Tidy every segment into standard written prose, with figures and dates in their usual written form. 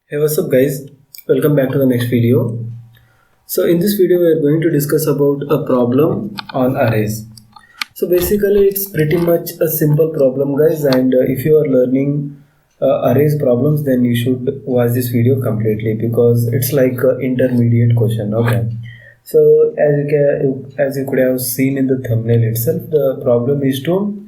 Hey, what's up guys? Welcome back to the next video. So in this video we are going to discuss about a problem on arrays. So basically it's pretty much a simple problem guys, and if you are learning arrays problems, then you should watch this video completely because it's like an intermediate question. Okay. So as you could have seen in the thumbnail itself, the problem is to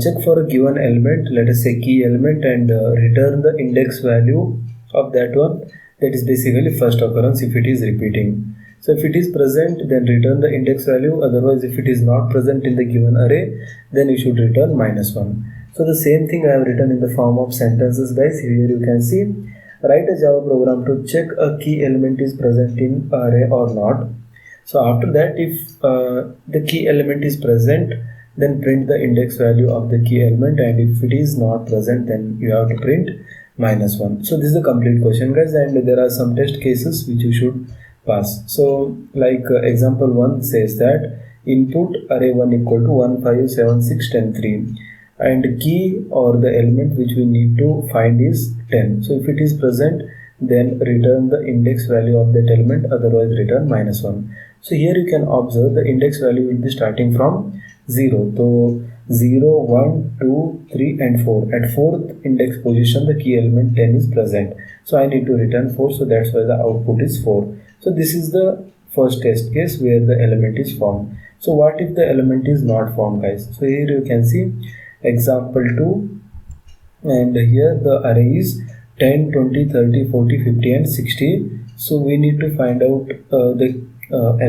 check for a given element, let us say key element, and return the index value of that one. That is basically first occurrence if it is repeating. So if it is present, then return the index value. Otherwise, if it is not present in the given array, then you should return -1. So the same thing I have written in the form of sentences guys. Here you can see, write a Java program to check a key element is present in array or not. So after that, if the key element is present, then print the index value of the key element, and if it is not present, then you have to print -1. So this is the complete question guys, and there are some test cases which you should pass. So like example 1 says that input array1 equal to 1 5 7 6 10 3, and key or the element which we need to find is 10. So if it is present, then return the index value of that element, otherwise return -1. So here you can observe the index value will be starting from 0. So 0, 1, 2, 3 and 4. At 4th index position the key element 10 is present. So I need to return 4, so that's why the output is 4. So this is the first test case where the element is formed. So what if the element is not formed guys? So here you can see example 2, and here the array is 10, 20, 30, 40, 50 and 60. So we need to find out the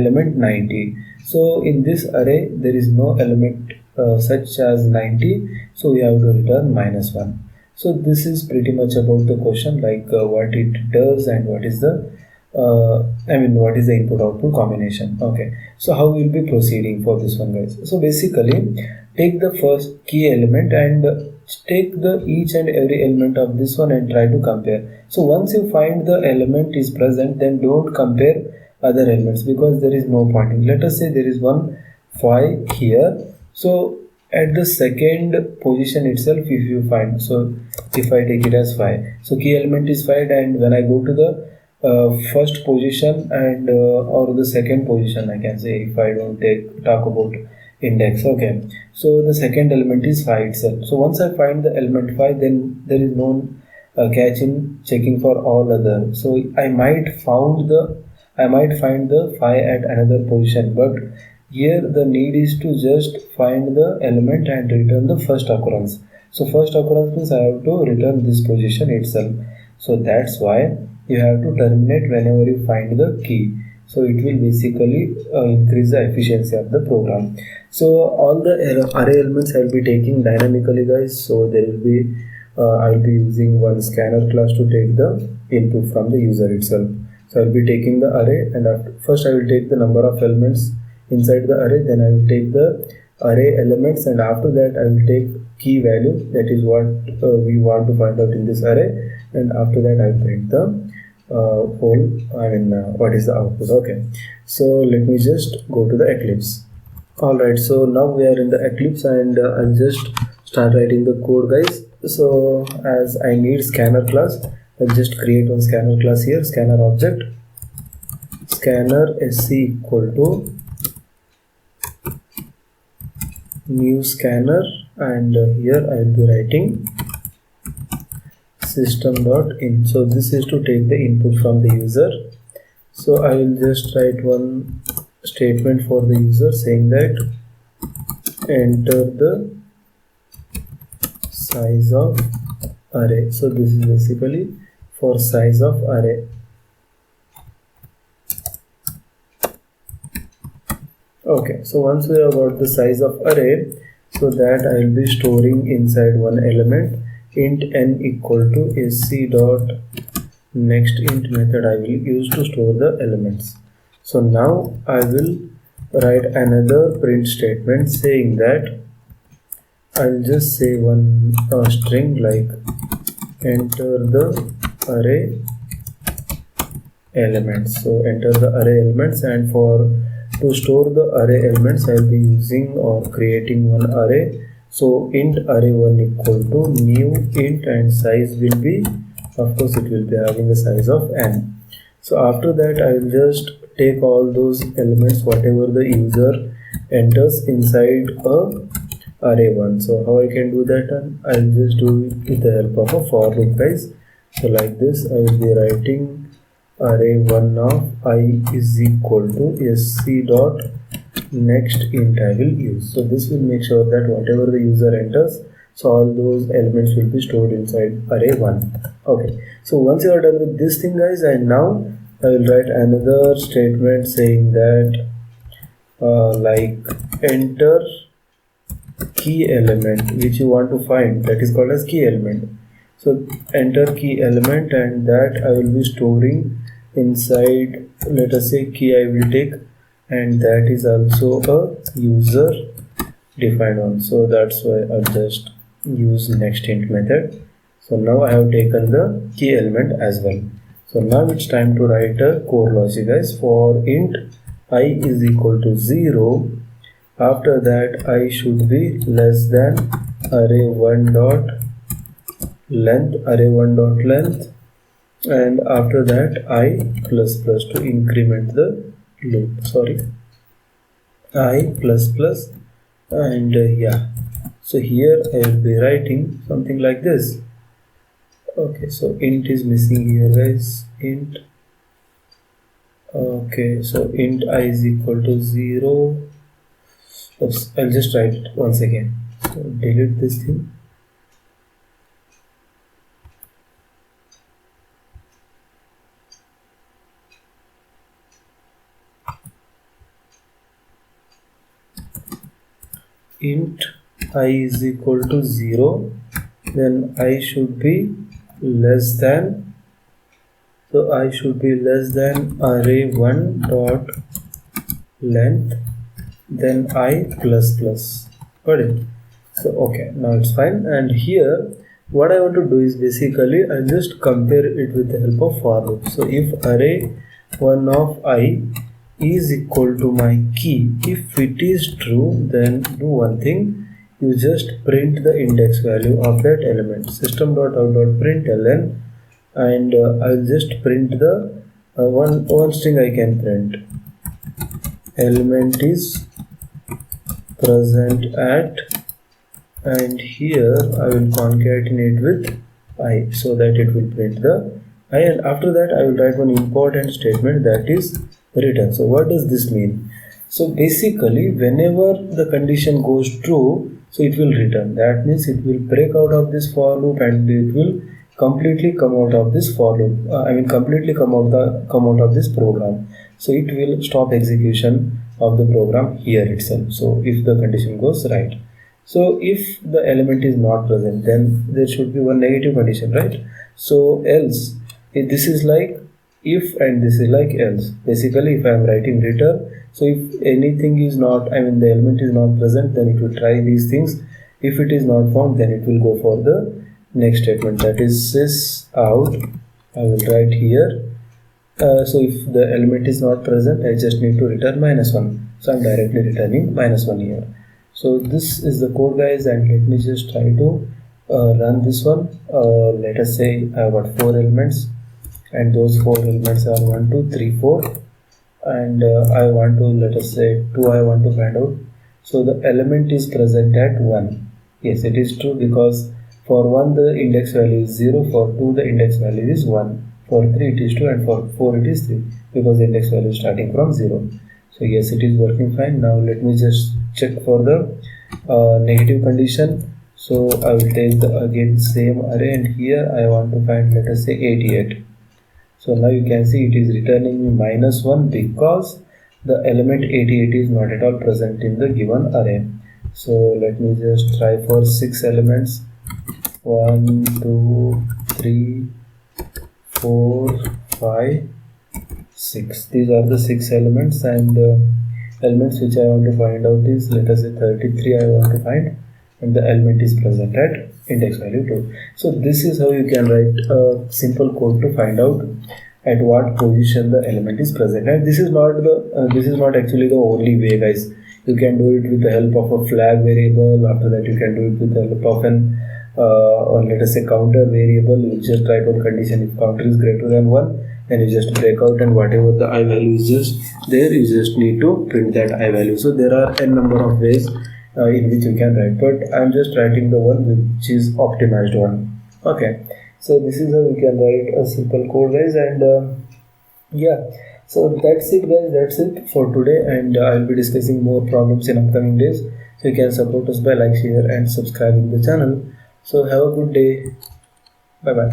element 90. So in this array there is no element such as 90, so we have to return -1. So this is pretty much about the question, like what it does and what is the what is the input output combination. Okay, so how we'll be proceeding for this one guys? So basically take the first key element and take the each and every element of this one and try to compare. So once you find the element is present, then don't compare other elements because there is no pointing. Let us say there is one 5 here. So at the second position itself, if you find, so if I take it as 5, so key element is 5, and when I go to the first position and or the second position, I can say, if I don't talk about index. Okay, so the second element is 5 itself. So once I find the element 5, then there is no catch in checking for all other. So I might find the 5 at another position, but here the need is to just find the element and return the first occurrence. So first occurrence means I have to return this position itself. So that's why you have to terminate whenever you find the key. So it will basically increase the efficiency of the program. So all the array elements I will be taking dynamically guys. So there will be I'll be using one scanner class to take the input from the user itself. So I'll be taking the array, and first I will take the number of elements inside the array, then I will take the array elements, and after that I will take key value, that is what we want to find out in this array, and after that I will print the what is the output. Okay, so let me just go to the Eclipse. Alright, so now we are in the Eclipse, and I'll just start writing the code guys. So as I need scanner class, I'll just create one scanner class here, scanner object, scanner sc equal to new scanner, and here I will be writing system.in. So this is to take the input from the user. So I will just write one statement for the user saying that enter the size of array. So this is basically for size of array. Okay, so once we have got the size of array, so that I will be storing inside one element int n equal to sc dot next int method I will use to store the elements. So now I will write another print statement saying that I'll just say one string like enter the array elements. So enter the array elements, and to store the array elements I'll be using or creating one array. So int array1 equal to new int, and size will be Of course it will be having a size of n. So after that I will just take all those elements whatever the user enters inside a array 1. So how I can do that? I'll just do it with the help of a for loop, guys. So like this I will be writing array 1 of I is equal to sc dot next int I will use. So this will make sure that whatever the user enters, so all those elements will be stored inside array 1. Okay, so once you are done with this thing, guys, and now I will write another statement saying that like enter key element which you want to find, that is called as key element. So enter key element, and that I will be storing inside, let us say key I will take, and that is also a user defined one. So that's why I'll just use next int method. So now I have taken the key element as well. So now it's time to write a core logic, guys. For int I is equal to 0, after that I should be less than array1 dot length, and after that I plus plus to increment the loop, sorry, I plus plus, and yeah, so here I will be writing something like this. Okay, so int is missing here, guys. Int, okay, so int I is equal to 0. Oops, I'll just write it once again. So delete this thing. Int I is equal to 0, then I should be less than, so I should be less than array1 dot length, then I plus plus. Got it? So okay, now it's fine. And here what I want to do is basically I'll just compare it with the help of for loop. So if array1 of I is equal to my key, if it is true, then do one thing, you just print the index value of that element, system.out.println, and I'll just print the one string I can print, element is present at, and here I will concatenate with I, so that it will print the I, and after that I will write one important statement, that is return. So what does this mean? So basically whenever the condition goes true, so it will return. That means it will break out of this for loop and it will completely come out of this for loop. Completely come out of this program. So it will stop execution of the program here itself. So if the condition goes right. So if the element is not present, then there should be one negative condition, right? So else, if this is like if and this is like else. Basically if I am writing return, so if anything is not, the element is not present, then it will try these things. If it is not found, then it will go for the next statement, that is sys out. I will write here. So if the element is not present, I just need to return -1. So I'm directly returning -1 here. So this is the code, guys, and let me just try to run this one. Let us say I have got 4 elements, and those 4 elements are 1 2 3 4, and I want to, let us say 2 I want to find out. So the element is present at 1. Yes, it is true, because for 1 the index value is 0, for 2 the index value is 1, for 3 it is 2, and for 4 it is 3, because the index value is starting from 0. So yes, it is working fine. Now let me just check for the negative condition. So I will take the again same array, and here I want to find, let us say 88. So now you can see it is returning me -1, because the element 88 is not at all present in the given array. So let me just try for 6 elements. 1 2 3 4 5 6. These are the 6 elements, and elements which I want to find out is, let us say 33 I want to find, and the element is present at index value 2. So this is how you can write a simple code to find out at what position the element is present. And this is not actually the only way, guys. You can do it with the help of a flag variable. After that you can do it with the help of an or let us say counter variable. You just write one condition. If counter is greater than 1, then you just break out, and whatever the I value is just there, you just need to print that I value. So there are n number of ways in which you can write, but I'm just writing the one which is optimized one. Okay, so this is how you can write a simple code, guys. And yeah, so that's it, guys. That's it for today, and I'll be discussing more problems in upcoming days. So you can support us by like, share, and subscribing the channel. So have a good day. Bye bye.